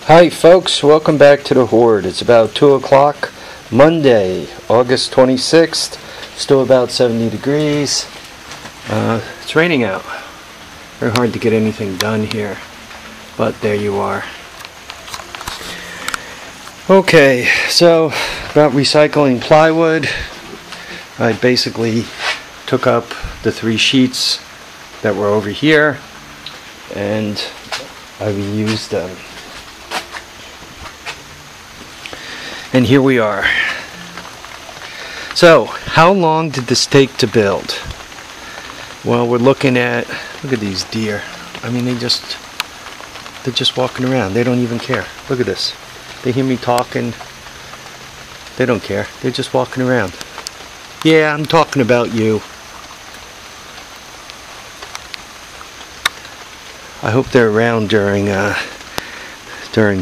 Hi folks, welcome back to the Horde. It's about 2 o'clock, Monday, August 26th, still about 70 degrees. It's raining out. Very hard to get anything done here, but there you are. Okay, so about recycling plywood, I basically took up the 3 sheets that were over here and I reused them. And here we are. So, how long did this take to build? Well, we're looking at, look at these deer. I mean, they're just walking around. They don't even care. Look at this. They hear me talking. They don't care. They're just walking around. Yeah, I'm talking about you. I hope they're around during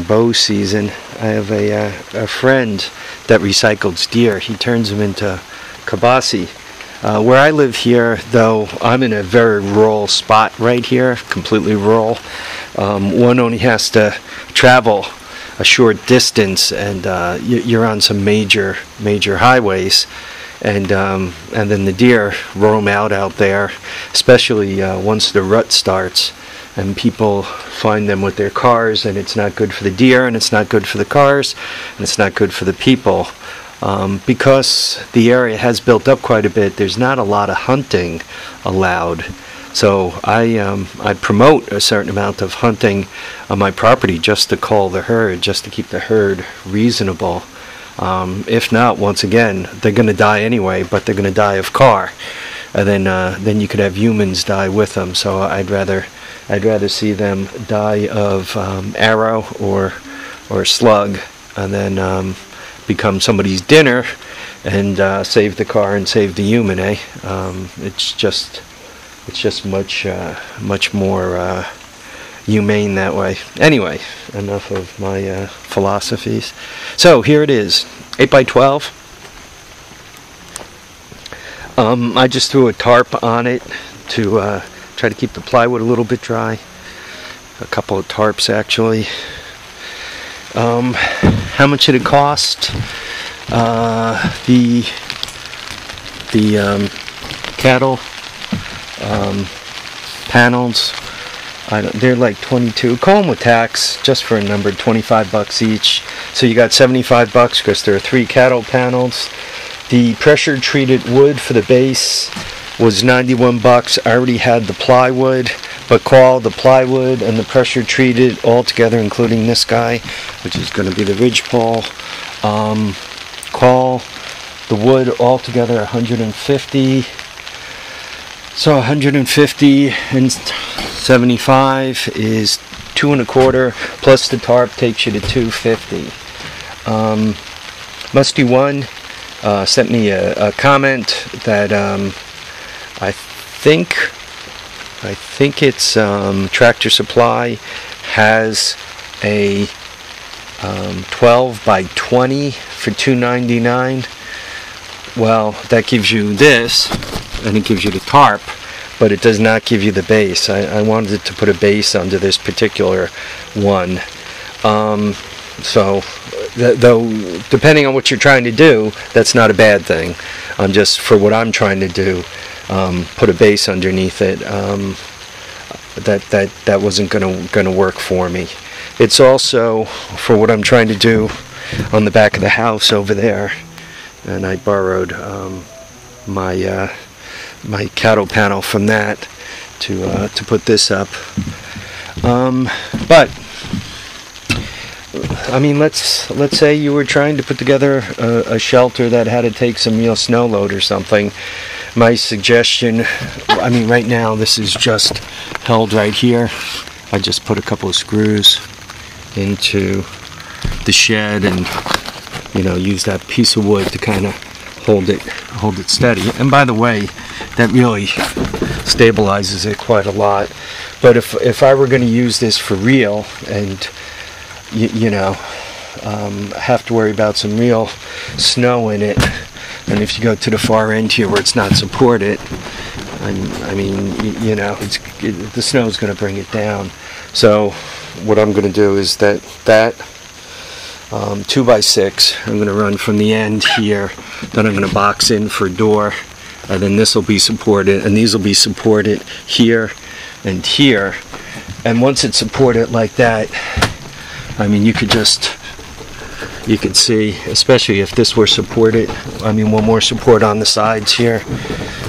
bow season. I have a friend that recycles deer. He turns them into kibasi. Where I live here, though, I'm in a very rural spot right here, completely rural. One only has to travel a short distance, and you're on some major highways, and then the deer roam out there, especially once the rut starts. And people find them with their cars, and it's not good for the deer, and it's not good for the cars, and it's not good for the people. Because the area has built up quite a bit, there's not a lot of hunting allowed. So I promote a certain amount of hunting on my property just to cull the herd, just to keep the herd reasonable. If not, once again, they're going to die anyway, but they're going to die of car. And then you could have humans die with them. So I'd rather see them die of arrow or slug, and then become somebody's dinner, and save the car and save the human. It's just much more humane that way. Anyway, enough of my philosophies. So here it is, 8x12. I just threw a tarp on it to try to keep the plywood a little bit dry. A couple of tarps, actually. How much did it cost? The cattle panels, they're like 22. Call them with tax, just for a number, 25 bucks each. So you got 75 bucks because there are 3 cattle panels. The pressure treated wood for the base was 91 bucks. I already had the plywood, but call the plywood and the pressure treated all together, including this guy, which is going to be the ridgepole. Call the wood all together 150. So 150 and 75 is 2 1/4, plus the tarp takes you to 250. Musty One sent me a comment that I think it's Tractor Supply has a 12 by 20 for $2.99. Well, that gives you this, and it gives you the tarp, but it does not give you the base. I wanted to put a base under this particular one. So, though, depending on what you're trying to do, that's not a bad thing. Just for what I'm trying to do, put a base underneath it. That wasn't gonna work for me. It's also for what I'm trying to do on the back of the house over there, and I borrowed my cattle panel from that to put this up. But I mean, let's say you were trying to put together a shelter that had to take some real snow load or something. My suggestion, I mean, right now this is just held right here. I just put a couple of screws into the shed and, you know, use that piece of wood to kind of hold it steady. And by the way, that really stabilizes it quite a lot. But if I were going to use this for real and you know, have to worry about some real snow in it, and if you go to the far end here where it's not supported, I mean, you know, the snow is going to bring it down. So what I'm going to do is that 2x6 I'm going to run from the end here, then I'm going to box in for a door, and then this will be supported, and these will be supported here and here. And once it's supported like that, I mean, you could see, especially if this were supported, I mean, one more support on the sides here,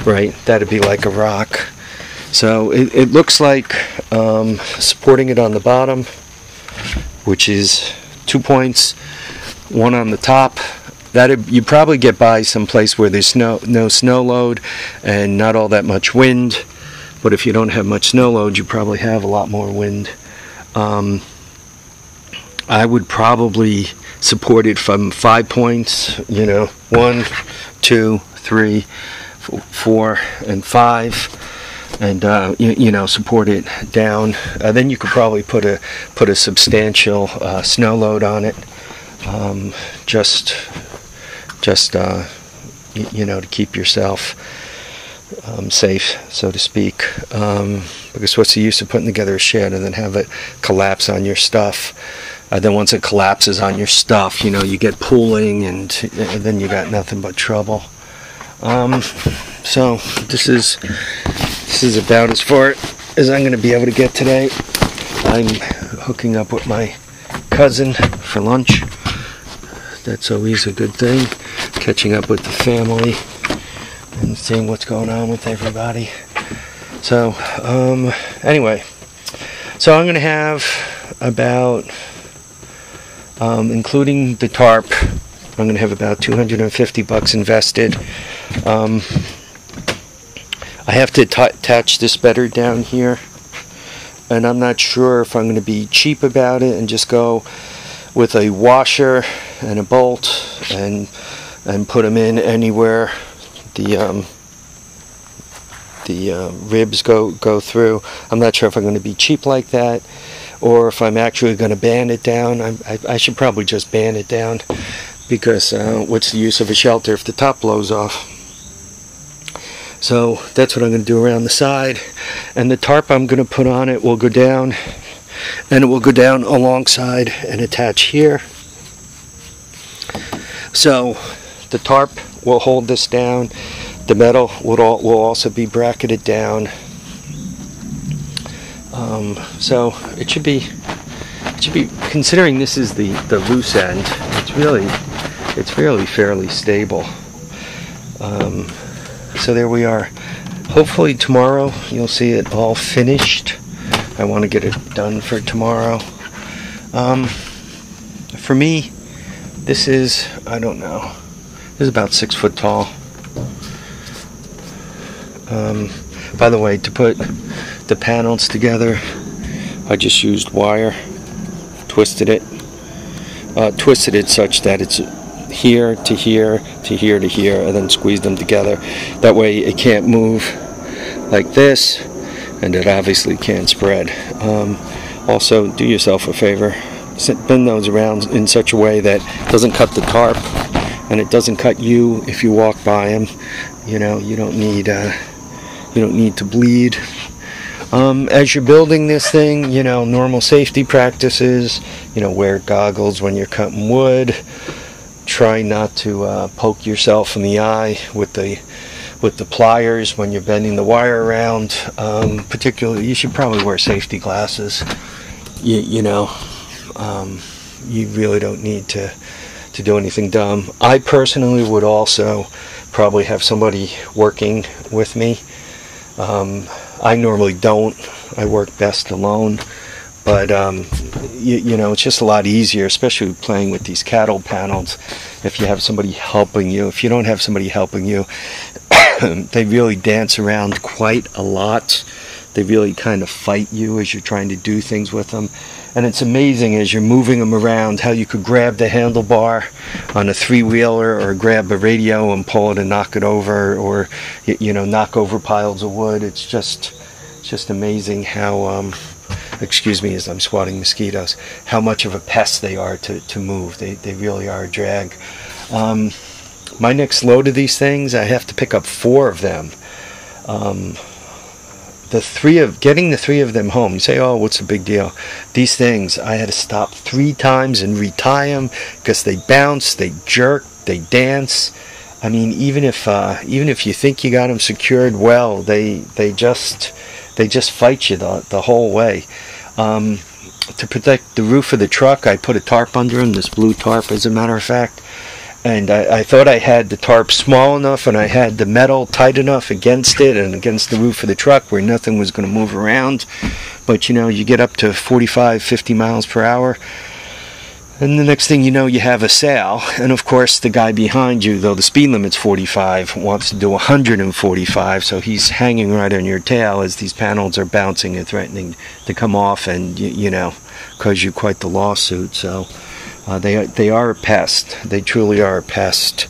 right? That'd be like a rock. So it looks like supporting it on the bottom, which is 2 points, one on the top. You probably get by someplace where there's no snow load and not all that much wind. But if you don't have much snow load, you probably have a lot more wind. I would probably support it from 5 points, 1, 2, 3, 4, and 5. And support it down. Then you could probably put a substantial snow load on it, just to keep yourself safe, so to speak. Because what's the use of putting together a shed and then have it collapse on your stuff? Then once it collapses on your stuff, you get pooling, and then you got nothing but trouble. So this is about as far as I'm going to be able to get today. I'm hooking up with my cousin for lunch. That's always a good thing. Catching up with the family and seeing what's going on with everybody. So, anyway. So I'm going to have about, including the tarp, I'm going to have about $250 invested. I have to attach this better down here, and I'm not sure if I'm going to be cheap about it and just go with a washer and a bolt and put them in anywhere the ribs go through. I'm not sure if I'm going to be cheap like that, or if I'm actually going to band it down. I should probably just band it down, because what's the use of a shelter if the top blows off? So that's what I'm going to do around the side, and the tarp I'm going to put on it will go down, and it will go down alongside and attach here. So the tarp will hold this down. The metal will also be bracketed down. So it should be, considering this is the loose end, it's really fairly stable. So there we are. Hopefully tomorrow you'll see it all finished. I want to get it done for tomorrow. For me, this is, I don't know, this is about 6 foot tall. By the way, to put the panels together, I just used wire, twisted it such that it's here to here to here to here, and then squeeze them together. That way it can't move like this, and it obviously can't spread. Also, do yourself a favor, bend those around in such a way that it doesn't cut the tarp, and it doesn't cut you if you walk by them. You don't need to bleed. As you're building this thing, normal safety practices, wear goggles when you're cutting wood. Try not to poke yourself in the eye with the pliers when you're bending the wire around. Particularly, you should probably wear safety glasses. You really don't need to do anything dumb. I personally would also probably have somebody working with me. I normally don't. I work best alone. But, it's just a lot easier, especially playing with these cattle panels, if you have somebody helping you. If you don't have somebody helping you, they really dance around quite a lot. They really kind of fight you as you're trying to do things with them. And it's amazing as you're moving them around how you could grab the handlebar on a three-wheeler or grab a radio and pull it and knock it over, or, knock over piles of wood. It's just amazing how... excuse me as I'm swatting mosquitoes, how much of a pest they are to move. They really are a drag. My next load of these things, I have to pick up 4 of them. getting the three of them home. You say, oh, what's the big deal? These things, I had to stop 3 times and retie them because they bounce, they jerk, they dance. I mean, even if you think you got them secured well, they just fight you the whole way. To protect the roof of the truck, I put a tarp under them, this blue tarp, as a matter of fact. And I thought I had the tarp small enough and I had the metal tight enough against it and against the roof of the truck where nothing was going to move around. But you get up to 45, 50 miles per hour. And the next thing you know, you have a sail. And of course, the guy behind you, though the speed limit's 45, wants to do 145. So he's hanging right on your tail as these panels are bouncing and threatening to come off and, cause you quite the lawsuit. So they are a pest. They truly are a pest.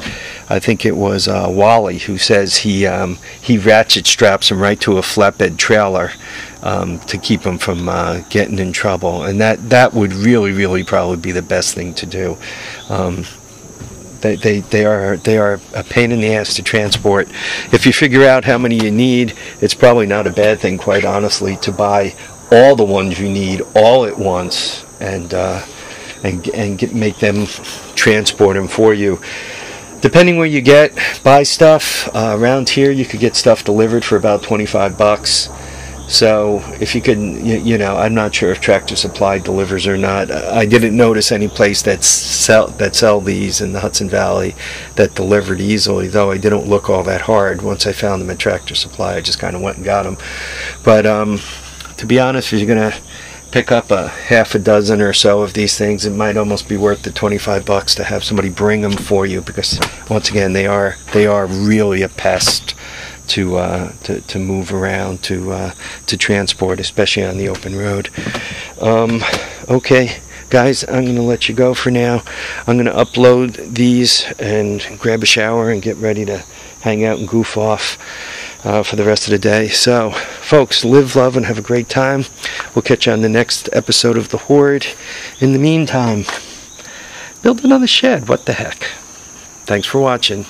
I think it was Wally who says he ratchet straps them right to a flatbed trailer to keep them from getting in trouble, and that would really probably be the best thing to do. They are a pain in the ass to transport. If you figure out how many you need, it's probably not a bad thing, quite honestly, to buy all the ones you need all at once and make them transport them for you. Depending where you buy stuff, around here you could get stuff delivered for about $25. So if you could, I'm not sure if Tractor Supply delivers or not. I didn't notice any place that sell these in the Hudson Valley that delivered easily, though I didn't look all that hard. Once I found them at Tractor Supply, I just kind of went and got them. But to be honest, if you're going to pick up a half a dozen or so of these things, it might almost be worth the $25 to have somebody bring them for you, because once again, they are really a pest to move around, to transport, especially on the open road. Okay, guys, I'm going to let you go for now. I'm going to upload these and grab a shower and get ready to hang out and goof off for the rest of the day. So, folks, live, love, and have a great time. We'll catch you on the next episode of The Horde. In the meantime, build another shed. What the heck? Thanks for watching.